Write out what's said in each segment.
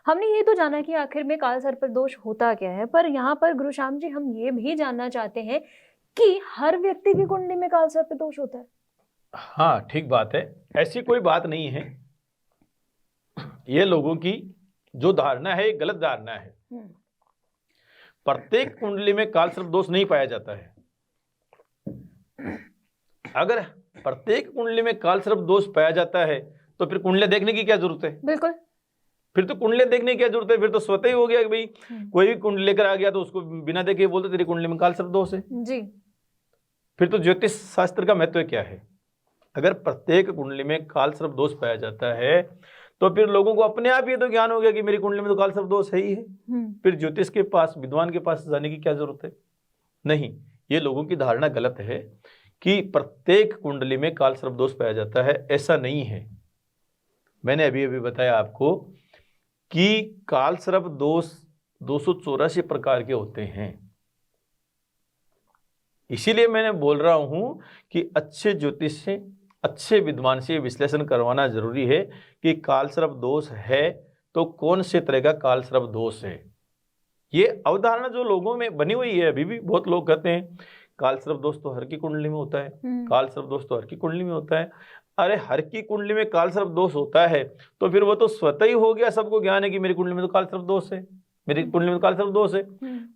हमने ये तो जाना कि आखिर में काल सर्प दोष होता क्या है, पर यहाँ पर गुरुश्याम जी हम ये भी जानना चाहते हैं कि हर व्यक्ति की कुंडली में काल सर्प दोष होता है। हाँ, ठीक बात है। ऐसी कोई बात नहीं है। ये लोगों की जो धारणा है, ये गलत धारणा है। प्रत्येक कुंडली में काल सर्प दोष नहीं पाया जाता है। अगर प्रत्येक कुंडली में काल सर्प दोष पाया जाता है तो फिर कुंडलियां देखने की क्या जरूरत है? बिल्कुल, फिर तो कुंडलियां देखने की क्या जरूरत है? फिर तो स्वतः ही हो गया कि भाई कोई भी कुंडली लेकर आ गया तो उसको बिना देखे बोलते तेरी कुंडली में काल सर्प दोष है जी। फिर तो ज्योतिष शास्त्र का महत्व क्या है? अगर प्रत्येक कुंडली में काल सर्प दोष पाया जाता है तो फिर लोगों को अपने आप ये तो ज्ञान हो गया कि मेरी कुंडली में तो काल सर्प दोष है ही है। फिर ज्योतिष के पास, विद्वान के पास जाने की क्या जरूरत है? नहीं, ये लोगों की धारणा गलत है कि प्रत्येक कुंडली में काल सर्प दोष पाया जाता है। ऐसा नहीं है। मैंने अभी अभी बताया आपको कि काल सर्प दोष 284 प्रकार के होते हैं। इसीलिए मैंने बोल रहा हूं कि अच्छे ज्योतिष से, अच्छे विद्वान से विश्लेषण करवाना जरूरी है कि काल सर्प दोष है तो कौन से तरह का काल सर्प दोष है। ये अवधारणा जो लोगों में बनी हुई है, अभी भी बहुत लोग कहते हैं काल सर्प दोष तो हर की कुंडली में होता है, काल सर्प दोष तो हर की कुंडली में होता है। अरे हर की कुंडली में काल सर्प दोष होता है तो फिर वो तो स्वतः ही हो गया, सबको ज्ञान है कि मेरी कुंडली में तो काल सर्प दोष है, मेरी कुंडली में तो काल सर्प दोष है।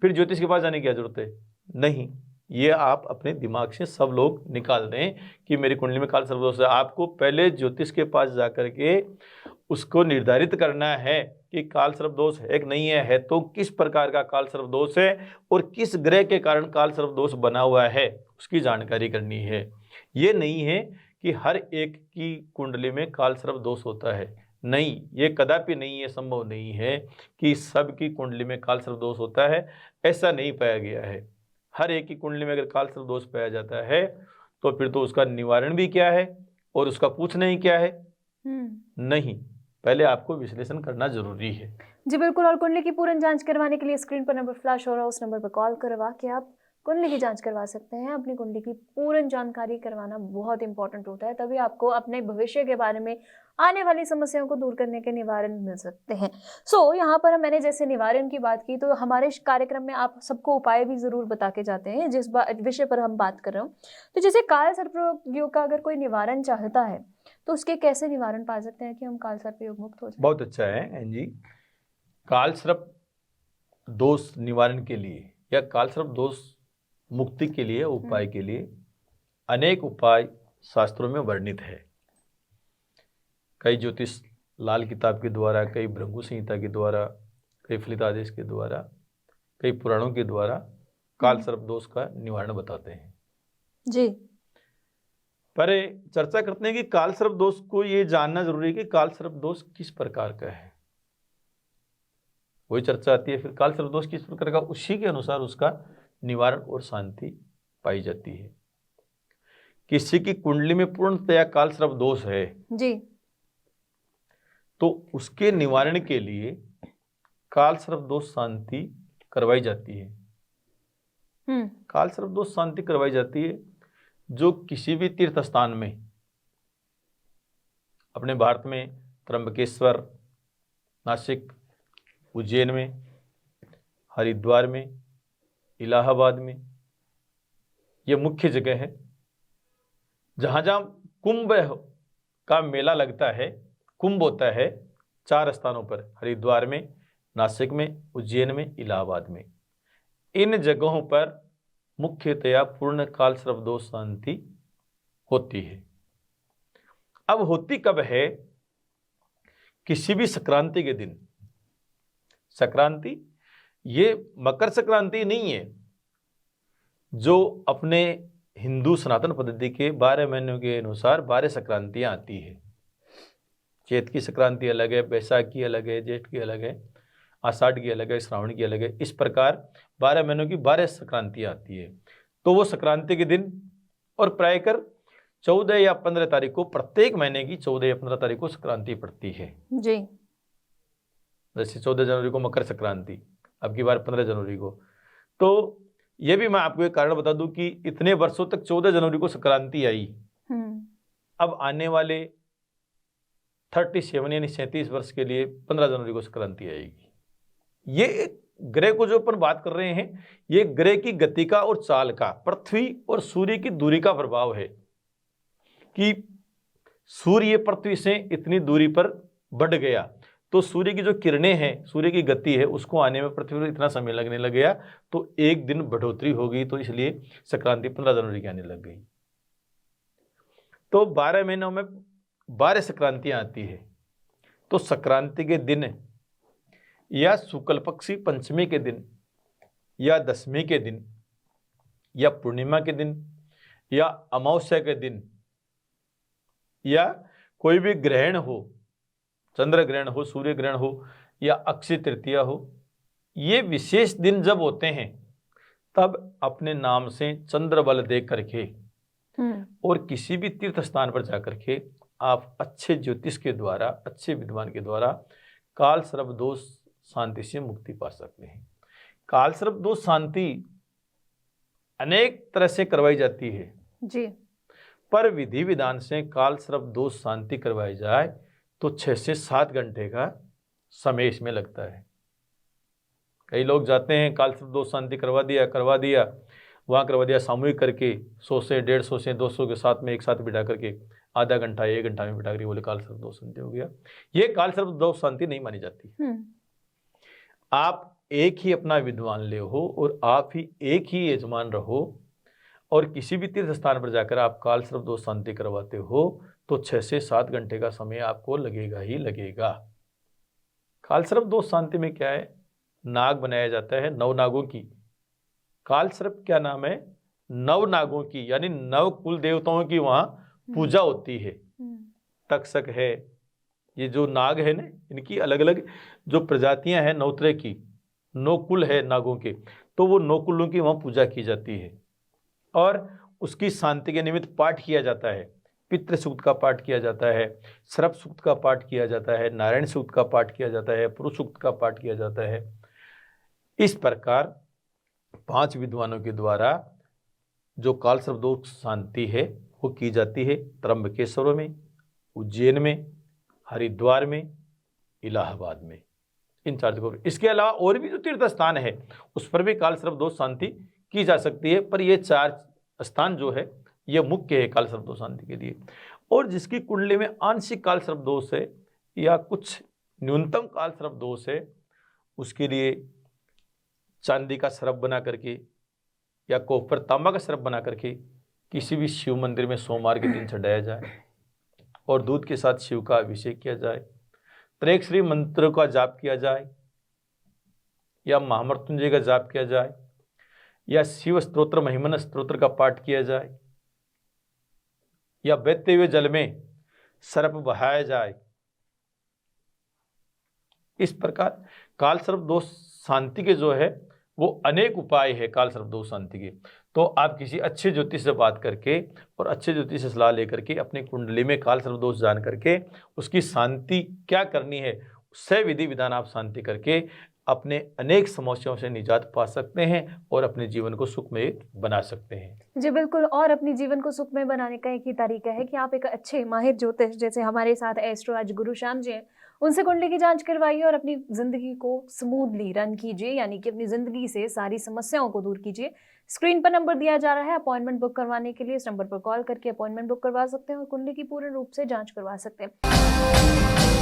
फिर ज्योतिष के पास जाने की क्या जरूरत है? नहीं, ये आप अपने दिमाग से सब लोग निकाल दें कि मेरी कुंडली में काल सर्प दोष है। आपको पहले ज्योतिष के पास जाकर के उसको निर्धारित करना है कि काल सर्प दोष है कि नहीं है तो किस प्रकार का काल सर्प दोष है और किस ग्रह के कारण काल सर्प दोष बना हुआ है, उसकी जानकारी करनी है। ये नहीं है कि हर एक की कुंडली में काल सर्प दोष होता है। नहीं, ये कदापि नहीं है, संभव नहीं है कि सबकी कुंडली में काल सर्प दोष होता है। ऐसा नहीं पाया गया है। हर एक की कुंडली में अगर काल सर्प दोष पाया जाता है तो फिर तो उसका निवारण भी क्या है और उसका पूछना ही क्या है? नहीं, पहले आपको विश्लेषण करना जरूरी है। जी बिल्कुल। और कुंडली की पूर्ण जांच करवाने के लिए स्क्रीन पर नंबर फ्लैश हो रहा है, उस नंबर पर कॉल करवा के आप कुंडली की जांच करवा सकते हैं। अपनी कुंडली की पूर्ण जानकारी करवाना बहुत इंपॉर्टेंट होता है, तभी आपको अपने भविष्य के बारे में, आने वाली समस्याओं को दूर करने के निवारण मिल सकते हैं। यहाँ पर मैंने जैसे निवारण की बात की, तो हमारे कार्यक्रम में आप सबको उपाय भी जरूर बता के जाते हैं जिस विषय पर हम बात कर रहे हो। तो जैसे काल सर्प योग का अगर कोई निवारण चाहता है तो उसके कैसे निवारण पा सकते हैं कि हम काल सर्प योग मुक्त हो जाए? बहुत अच्छा है जी। काल सर्प दोष निवारण के लिए या काल सर्प दोष मुक्ति के लिए, उपाय के लिए अनेक उपाय शास्त्रों में वर्णित है। कई ज्योतिष लाल किताब के द्वारा, कई भृगु संहिता के द्वारा, कई फलितादेश के द्वारा, कई पुराणों के द्वारा काल सर्प दोष का निवारण बताते हैं जी। पर चर्चा करते हैं कि काल सर्प दोष को ये जानना जरूरी है कि काल सर्प दोष किस प्रकार का है। वही चर्चा आती है फिर काल सर्प दोष किस प्रकार का, उसी के अनुसार उसका निवारण और शांति पाई जाती है। किसी की कुंडली में पूर्णतया काल सर्प दोष है जी, तो उसके निवारण के लिए काल सर्प दोष शांति करवाई जाती है। काल सर्प दोष शांति करवाई जाती है जो किसी भी तीर्थ स्थान में, अपने भारत में त्र्यंबकेश्वर, नासिक, उज्जैन में, हरिद्वार में, इलाहाबाद में, ये मुख्य जगह है जहां जहां कुंभ का मेला लगता है, कुंभ होता है 4 स्थानों पर, हरिद्वार में, नासिक में, उज्जैन में, इलाहाबाद में। इन जगहों पर मुख्यतया पूर्ण काल सर्प दोष शांति होती है। अब होती कब है? किसी भी संक्रांति के दिन। संक्रांति ये मकर संक्रांति नहीं है जो अपने हिंदू सनातन पद्धति के 12 महीनों के अनुसार 12 संक्रांतियां आती है। चैत की संक्रांति अलग है, बैसाख की अलग है, ज्येष्ठ की अलग है, आषाढ़ की अलग है, श्रावण की अलग है। इस प्रकार 12 महीनों की 12 संक्रांतियां आती है। तो वो संक्रांति के दिन और प्रायकर 14 या 15 तारीख को, प्रत्येक महीने की 14 या 15 तारीख को संक्रांति पड़ती है जी। जैसे 14 जनवरी को मकर संक्रांति, अब की बार 15 जनवरी को। तो ये भी मैं आपको एक कारण बता दूं कि इतने वर्षों तक 14 जनवरी को संक्रांति आई। अब आने वाले 37 यानी 37 वर्ष के लिए 15 जनवरी को संक्रांति आएगी। ये ग्रह को जो अपन बात कर रहे हैं, ये ग्रह की गति का और चाल का, पृथ्वी और सूर्य की दूरी का प्रभाव है कि सूर्य पृथ्वी से इतनी दूरी पर बढ़ गया तो सूर्य की जो किरणें हैं, सूर्य की गति है, उसको आने में पृथ्वी पर इतना समय लगने लग गया तो एक दिन बढ़ोतरी हो गई, तो इसलिए संक्रांति 15 जनवरी की आने लग गई। तो 12 महीनों में 12 संक्रांतियां आती है। तो संक्रांति के दिन या शुक्ल पक्षी पंचमी के दिन या दशमी के दिन या पूर्णिमा के दिन या अमावस्या के दिन या कोई भी ग्रहण हो, चंद्र ग्रहण हो, सूर्य ग्रहण हो या अक्षय तृतीया हो, ये विशेष दिन जब होते हैं तब अपने नाम से चंद्र बल दे करके और किसी भी तीर्थ स्थान पर जाकर के आप अच्छे ज्योतिष के द्वारा, अच्छे विद्वान के द्वारा काल सर्प दोष शांति से मुक्ति पा सकते हैं। काल सर्प दोष शांति अनेक तरह से करवाई जाती है जी, पर विधि विधान से काल सर्प दोष शांति करवाई जाए तो 6 से 7 घंटे का समय इसमें लगता है। कई लोग जाते हैं काल सर्प दोष शांति करवा दिया वहाँ करवा दिया, सामूहिक करके 100 से 150 से 200 के साथ में एक साथ बिठा करके आधा घंटा 1 घंटा में बिठा करके बोले काल सर्प दोष शांति हो गया। ये काल सर्प दोष शांति नहीं मानी जाती। आप एक ही अपना विद्वान ले हो और आप ही एक ही यजमान रहो और किसी भी तीर्थ स्थान पर जाकर आप काल सर्प दोष शांति करवाते हो तो 6 से 7 घंटे का समय आपको लगेगा ही लगेगा। काल सर्प दोष शांति में क्या है, नाग बनाया जाता है 9 नागों की। काल सर्प क्या नाम है, 9 नागों की, यानी 9 कुल देवताओं की वहां पूजा होती है। तक्षक है, ये जो नाग है ना, इनकी अलग अलग जो प्रजातियां हैं 9 तरह की, 9 कुल है नागों के, तो वो 9 कुलों की वहां पूजा की जाती है और उसकी शांति के निमित्त पाठ किया जाता है। पितृ सूक्त का पाठ किया जाता है, सर्प सूक्त का पाठ किया जाता है, नारायण सूक्त का पाठ किया जाता है, पुरुष सूक्त का पाठ किया जाता है। इस प्रकार 5 विद्वानों के द्वारा जो काल सर्प दोष शांति है वो की जाती है त्र्यंबकेश्वर में, उज्जैन में, हरिद्वार में, इलाहाबाद में, इन 4 जगहों पर। इसके अलावा और भी जो तीर्थ स्थान है उस पर भी काल सर्प दोष शांति की जा सकती है, पर ये 4 स्थान जो है ये मुख्य है काल सर्प दोष शांति के लिए। और जिसकी कुंडली में आंशिक काल सर्प दोष है या कुछ न्यूनतम काल सर्प दोष है, उसके लिए चांदी का सर्प बना करके या कॉपर तांबा का सर्प बना करके किसी भी शिव मंदिर में सोमवार के दिन चढ़ाया जाए और दूध के साथ शिव का अभिषेक किया जाए, त्रेक्षरी मंत्र का जाप किया जाए या महामृत्युंजय का जाप किया जाए या शिव स्तोत्र महिमन स्तोत्र का पाठ किया जाए या बहते हुए जल में सर्प बहाया जाए। इस प्रकार काल सर्प दोष शांति के जो है वो अनेक उपाय है काल सर्प दोष शांति के। तो आप किसी अच्छे ज्योतिष से बात करके और अच्छे ज्योतिष से सलाह लेकर के अपनी कुंडली में काल सर्प दोष जान करके उसकी शांति क्या करनी है, उससे विधि विधान आप शांति करके अपने अनेक समस्याओं से निजात पा सकते हैं और अपने जीवन को सुखमय बना सकते हैं। जी बिल्कुल, और अपने जीवन को सुखमय बनाने का एक ही तरीका है कि आप एक अच्छे माहिर ज्योतिष, जैसे हमारे साथ एस्ट्रो आज गुरु श्याम जी हैं, उनसे कुंडली की जांच करवाइए और अपनी जिंदगी को स्मूथली रन कीजिए, यानी कि अपनी जिंदगी से सारी समस्याओं को दूर कीजिए। स्क्रीन पर नंबर दिया जा रहा है, अपॉइंटमेंट बुक करवाने के लिए इस नंबर पर कॉल करके अपॉइंटमेंट बुक करवा सकते हैं और कुंडली की पूर्ण रूप से जांच करवा सकते हैं।